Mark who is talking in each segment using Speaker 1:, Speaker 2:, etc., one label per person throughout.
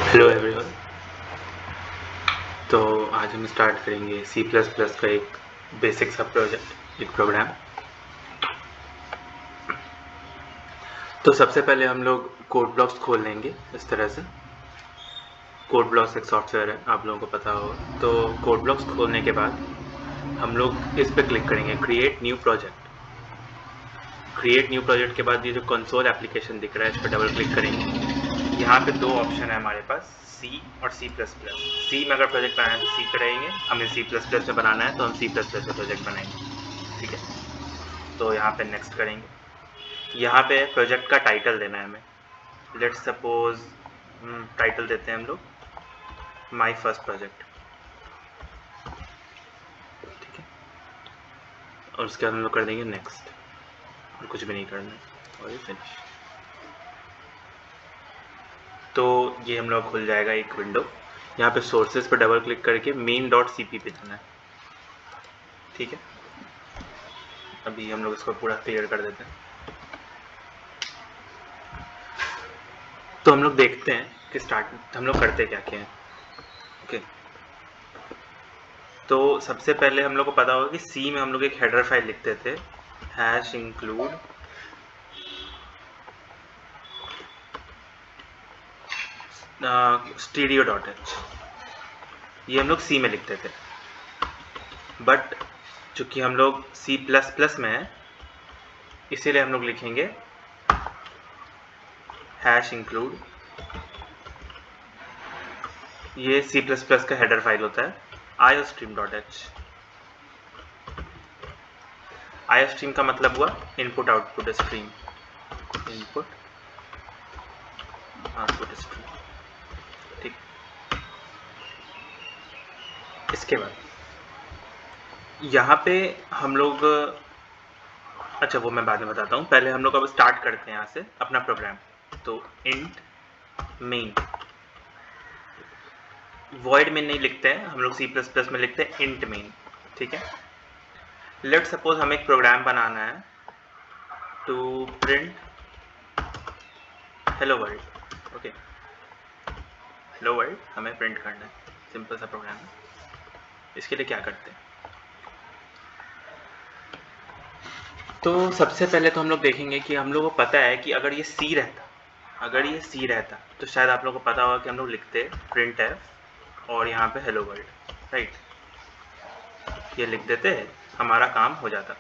Speaker 1: Hello everyone. तो आज हम स्टार्ट करेंगे सी प्लस प्लस का एक बेसिक सा प्रोजेक्ट, एक प्रोग्राम। तो सबसे पहले हम लोग कोड ब्लॉक्स खोल लेंगे इस तरह से। कोड ब्लॉक्स एक सॉफ्टवेयर है, आप लोगों को पता होगा। तो कोड ब्लॉक्स खोलने के बाद हम लोग इस पर क्लिक करेंगे, create new project. Create new project के बाद ये जो कंसोल एप्लीकेशन दिख रहा है, इस पर डबल क्लिक करेंगे। यहाँ पे दो ऑप्शन है हमारे पास, सी और सी प्लस प्लस। सी में अगर प्रोजेक्ट बनाना है तो सी पे रहेंगे, हमें सी प्लस प्लस में बनाना है तो हम सी प्लस प्लस में प्रोजेक्ट बनाएंगे। ठीक है, तो यहाँ पे नेक्स्ट करेंगे। यहाँ पे प्रोजेक्ट का टाइटल देना है हमें। लेट्स सपोज टाइटल देते हैं हम लोग माई फर्स्ट प्रोजेक्ट। ठीक है, और उसके बाद हम लोग कर देंगे नेक्स्ट, और कुछ भी नहीं करना है, और ये फिनिश। तो ये हम लोग खुल जाएगा एक विंडो। यहाँ पे सोर्सेज पर डबल क्लिक करके main.cp पे जाना है। ठीक है, अभी हम लोग इसको पूरा क्लियर कर देते हैं। तो हम लोग देखते हैं कि स्टार्ट हम लोग करते क्या क्या हैं। ओके, तो सबसे पहले हम लोग को पता होगा कि सी में हम लोग एक हेडर फाइल लिखते थे, हैश इंक्लूड stereo.h। ये हम लोग सी में लिखते थे, बट चूंकि हम लोग सी प्लस प्लस में है, इसीलिए हम लोग लिखेंगे हैश इंक्लूड। ये सी प्लस प्लस का हेडर फाइल होता है, iostream.h। iostream का मतलब हुआ input output stream, input output stream. ठीक, इसके बाद यहाँ पे हम लोग, अच्छा वो मैं बाद में बताता हूँ, पहले हम लोग अब स्टार्ट करते हैं यहाँ से अपना प्रोग्राम। तो इंट मेन, वॉइड में नहीं लिखते हैं हम लोग, सी प्लस प्लस में लिखते हैं इंट मेन। ठीक है, लेट सपोज हमें एक प्रोग्राम बनाना है to print hello world. Okay, hello world हमें प्रिंट करना है, सिंपल सा प्रोग्राम है। इसके लिए क्या करते हैं, तो सबसे पहले तो हम लोग देखेंगे कि हम लोग को पता है कि अगर ये सी रहता, अगर ये सी रहता तो शायद आप लोग को पता होगा कि हम लोग लिखते प्रिंट एफ और यहाँ पे हेलो वर्ल्ड, राइट। ये लिख देते, हमारा काम हो जाता।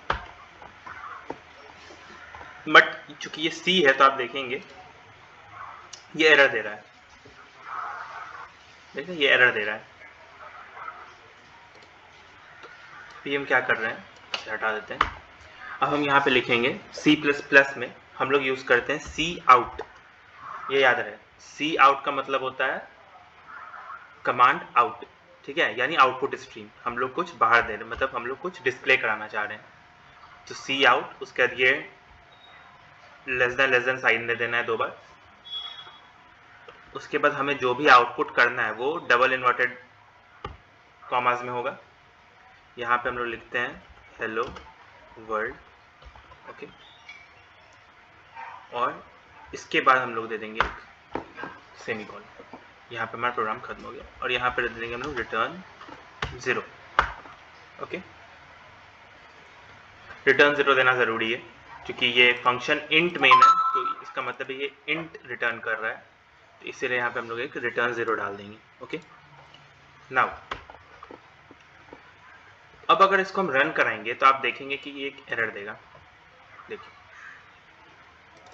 Speaker 1: बट चूंकि ये सी है तो आप देखेंगे ये एरर दे रहा है। देखिए ये एरर दे रहा है। तो हम क्या कर रहे हैं, इसे हटा देते हैं। अब हम यहाँ पे लिखेंगे सी प्लस प्लस में हम लोग यूज करते हैं सी आउट। ये याद रहे, सी आउट का मतलब होता है कमांड आउट। ठीक है, यानी आउटपुट स्ट्रीम, हम लोग कुछ बाहर दे रहे हैं, मतलब हम लोग कुछ डिस्प्ले कराना चाह रहे हैं। तो सी आउट, उसके बाद ये लेस देन साइन दे देना है 2 बार। उसके बाद हमें जो भी आउटपुट करना है वो डबल इन्वर्टेड कॉमास में होगा। यहाँ पे हम लोग लिखते हैं हेलो वर्ल्ड। ओके, और इसके बाद हम लोग दे देंगे एक सेमीकोलन। यहाँ पे हमारा प्रोग्राम खत्म हो गया, और यहाँ पे दे देंगे हम लोग रिटर्न 0। ओके, रिटर्न 0 देना ज़रूरी है क्योंकि ये फंक्शन इंट मेन है, तो इसका मतलब है ये इंट रिटर्न कर रहा है, तो इसीलिए यहाँ पे हम लोग एक रिटर्न 0 डाल देंगे। ओके, नाउ अब अगर इसको हम रन कराएंगे तो आप देखेंगे कि ये एक एरर देगा। देखिए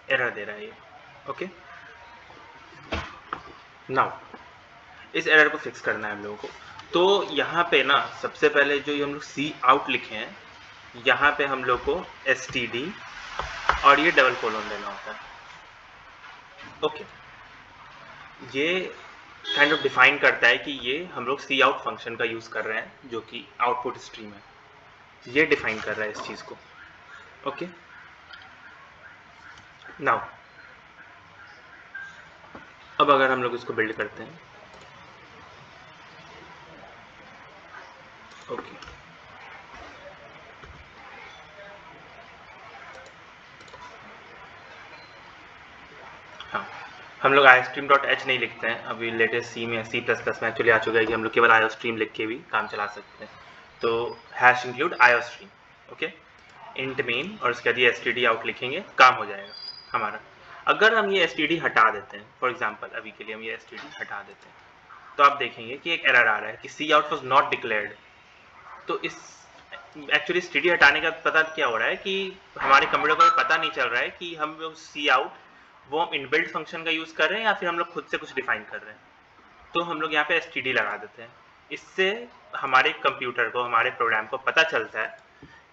Speaker 1: एरर दे रहा है ये। ओके, नाउ इस एरर को फिक्स करना है हम लोगों को। तो यहाँ पे ना सबसे पहले जो ये हम लोग सी आउट लिखे हैं, यहाँ पे हम लोग को std और ये डबल कोलन देना होता है। ओके, ये काइंड ऑफ डिफाइन करता है कि ये हम लोग सी आउट फंक्शन का यूज कर रहे हैं जो कि आउटपुट स्ट्रीम है, ये डिफाइन कर रहा है इस चीज को। ओके, नाउ अब अगर हम लोग इसको बिल्ड करते हैं, ओके, हाँ, हम लोग iostream.h नहीं लिखते हैं, अभी लेटेस्ट सी में C++ में एक्चुअली आ चुका है कि हम लोग केवल iostream लिख के भी काम चला सकते हैं। तो hash include iostream, okay, int main और उसके बाद ये std out लिखेंगे, काम हो जाएगा हमारा। अगर हम ये std हटा देते हैं, फॉर एग्जांपल अभी के लिए हम ये std हटा देते हैं, तो आप देखेंगे कि एक एरर आ रहा है कि सी आउट वॉज नॉट डिक्लेयर्ड। तो इस एक्चुअली std हटाने का पता क्या हो रहा है कि हमारे कंप्यूटर को पता नहीं चल रहा है कि हम लोग सी आउट वो हम इनबिल्ट फंक्शन का यूज कर रहे हैं या फिर हम लोग खुद से कुछ डिफाइन कर रहे हैं। तो हम लोग यहाँ पे std लगा देते हैं। इससे हमारे कंप्यूटर को, हमारे प्रोग्राम को पता चलता है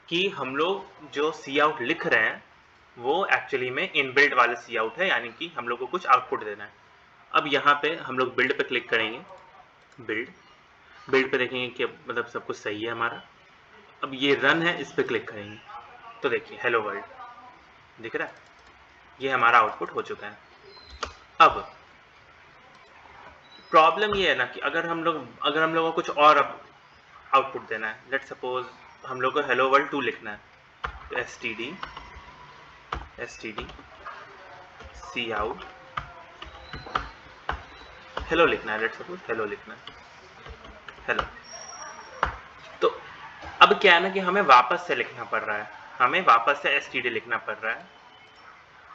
Speaker 1: कि हम लोग जो सी आउट लिख रहे हैं वो एक्चुअली में इनबिल्ट वाले सी आउट है, यानी कि हम लोग को कुछ आउटपुट देना है। अब यहाँ पे हम लोग बिल्ड पे क्लिक करेंगे, बिल्ड पे देखेंगे कि मतलब सब कुछ सही है हमारा। अब ये रन है, इस पे क्लिक करेंगे तो देखिए हेलो वर्ल्ड दिख रहा है, ये हमारा आउटपुट हो चुका है। अब प्रॉब्लम ये है ना कि अगर हम लोग को कुछ और आउटपुट देना है, लेट सपोज हम लोग को हेलो वर्ल्ड 2 लिखना है, तो std सी आउट हेलो लिखना है, लेट सपोज हेलो लिखना है, हेलो। तो अब क्या है ना कि हमें वापस से लिखना पड़ रहा है, हमें वापस से std लिखना पड़ रहा है।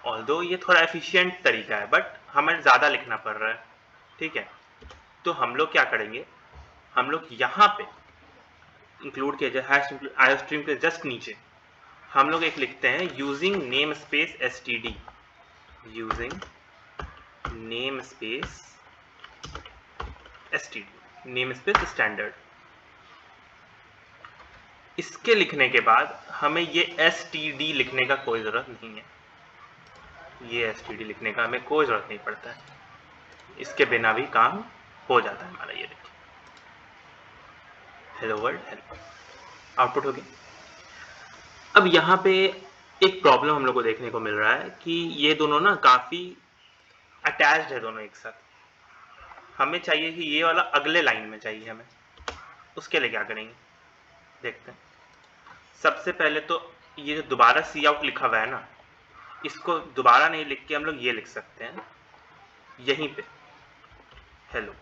Speaker 1: ऑल्दो ये थोड़ा एफिशिएंट तरीका है, बट हमें ज़्यादा लिखना पड़ रहा है, ठीक है। तो हम लोग क्या करेंगे, हम लोग यहाँ पे इंक्लूड किया जाए हैश iostream के जस्ट नीचे हम लोग एक लिखते हैं using name space std, using name space std, name space standard. इसके लिखने के बाद हमें ये std लिखने का कोई ज़रूरत नहीं है, ये std लिखने का हमें कोई ज़रूरत नहीं पड़ता है, इसके बिना भी काम हो जाता है हमारा। ये देखिए हेलो वर्ल्ड, हेलो, आउटपुट हो गया। अब यहाँ पे एक प्रॉब्लम हम लोग को देखने को मिल रहा है कि ये दोनों ना काफ़ी अटैच्ड है दोनों एक साथ। हमें चाहिए कि ये वाला अगले लाइन में चाहिए हमें, उसके लिए क्या करेंगे देखते हैं। सबसे पहले तो ये जो दोबारा सी आउट लिखा हुआ है ना, इसको दोबारा नहीं लिख के हम लोग ये लिख सकते हैं यहीं पे हेलो।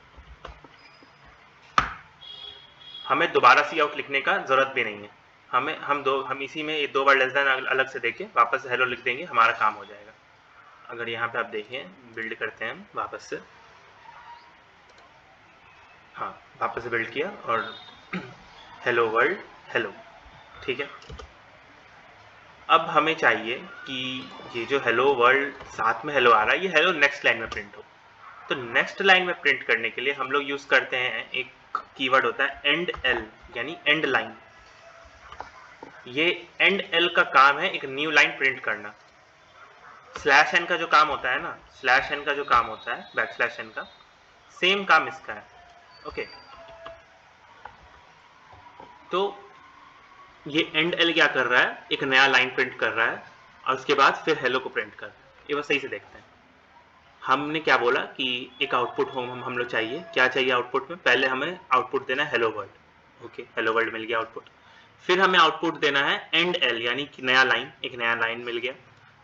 Speaker 1: हमें दोबारा सी आउट लिखने का जरूरत भी नहीं है, हम इसी में 2 बार लेस देन अलग से देके वापस हेलो लिख देंगे, हमारा काम हो जाएगा। अगर यहाँ पे आप देखें, बिल्ड करते हैं हम वापस से, हाँ वापस से बिल्ड किया और हेलो वर्ल्ड हेलो, ठीक है। अब हमें चाहिए कि ये जो हेलो वर्ल्ड साथ में हेलो आ रहा है, ये हेलो नेक्स्ट लाइन में प्रिंट हो। तो नेक्स्ट लाइन में प्रिंट करने के लिए हम लोग यूज करते हैं एक कीवर्ड होता है एंड एल, यानी एंड लाइन। ये एंड एल का काम है एक न्यू लाइन प्रिंट करना। स्लैश एन का जो काम होता है ना, स्लैश एन का जो काम होता है, बैक स्लैश एन का सेम काम इसका है, ओके। तो ये एंड एल क्या कर रहा है, एक नया लाइन प्रिंट कर रहा है और उसके बाद फिर हेलो को प्रिंट कर रहा है। ये बस सही से देखते हैं। हमने क्या बोला कि एक आउटपुट हम लोग चाहिए, क्या चाहिए आउटपुट में, पहले हमें आउटपुट देना है hello world, okay, hello world मिल गया आउटपुट। फिर हमें आउटपुट देना है एंड एल, यानी कि नया लाइन, एक नया लाइन मिल गया।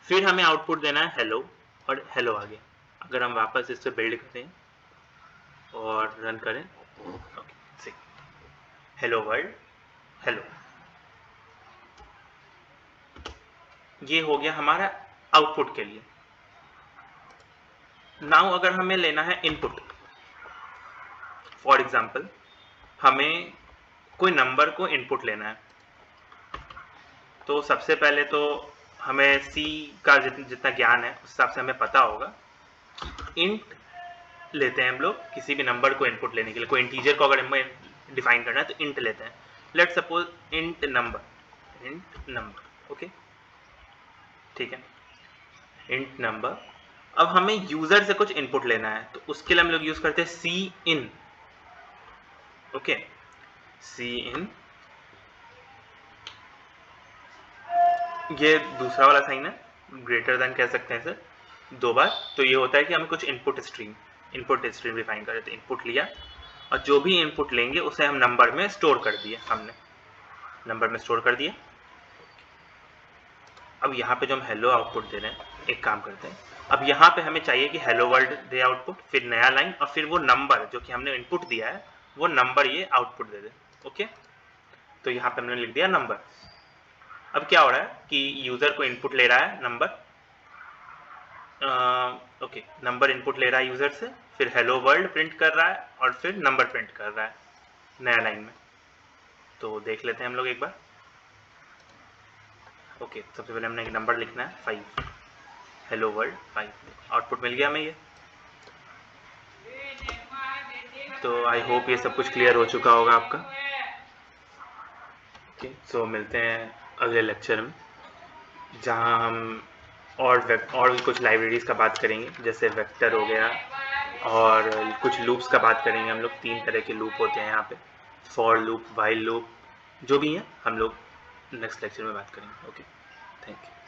Speaker 1: फिर हमें आउटपुट देना है हेलो और हेलो आ गया। अगर हम वापस इससे बिल्ड करें और रन करें, ओके, सी हेलो वर्ल्ड हेलो, ये हो गया हमारा आउटपुट के लिए। नाउ अगर हमें लेना है इनपुट, फॉर एग्जाम्पल हमें कोई नंबर को इनपुट लेना है, तो सबसे पहले तो हमें सी का जितना ज्ञान है उस हिसाब से हमें पता होगा कि इंट लेते हैं हम लोग किसी भी नंबर को इनपुट लेने के लिए। कोई इंटीजर को अगर हमें डिफाइन करना है तो इंट लेते हैं, let suppose int number, okay, ठीक है, इंट नंबर। अब हमें यूजर से कुछ इनपुट लेना है, तो उसके लिए हम लोग यूज करते हैं सी इन, ओके, सी इन, ये दूसरा वाला साइन है, ग्रेटर देन कह सकते हैं सर 2 बार। तो ये होता है कि हमें कुछ इनपुट स्ट्रीम डिफाइन कर रहे थे, इनपुट लिया और जो भी इनपुट लेंगे उसे हम नंबर में स्टोर कर दिए, हमने नंबर में स्टोर कर दिया। अब यहाँ पे जो हम हेलो आउटपुट दे रहे हैं, एक काम करते हैं, अब यहाँ पे हमें चाहिए कि हेलो वर्ल्ड दे आउटपुट, फिर नया लाइन और फिर वो नंबर जो कि हमने इनपुट दिया है वो नंबर ये आउटपुट दे दे। ओके, तो यहाँ पे हमने लिख दिया नंबर। अब क्या हो रहा है कि यूजर को इनपुट ले रहा है नंबर, ओके नंबर इनपुट ले रहा है यूजर से, फिर हेलो वर्ल्ड प्रिंट कर रहा है और फिर नंबर प्रिंट कर रहा है नया लाइन में। तो देख लेते हैं हम लोग एक बार। ओके, सबसे पहले हमने एक नंबर लिखना है 5, हेलो वर्ल्ड 5, आउटपुट मिल गया हमें ये। तो आई होप ये सब कुछ क्लियर हो चुका होगा आपका। ओके, सो मिलते हैं अगले लेक्चर में, जहाँ हम और कुछ लाइब्रेरीज का बात करेंगे, जैसे वेक्टर हो गया और कुछ लूप्स का बात करेंगे हम लोग। 3 तरह के लूप होते हैं यहाँ पे, फॉर लूप, व्हाइल लूप, जो भी हैं हम लोग नेक्स्ट लेक्चर में बात करेंगे। Okay, thank you.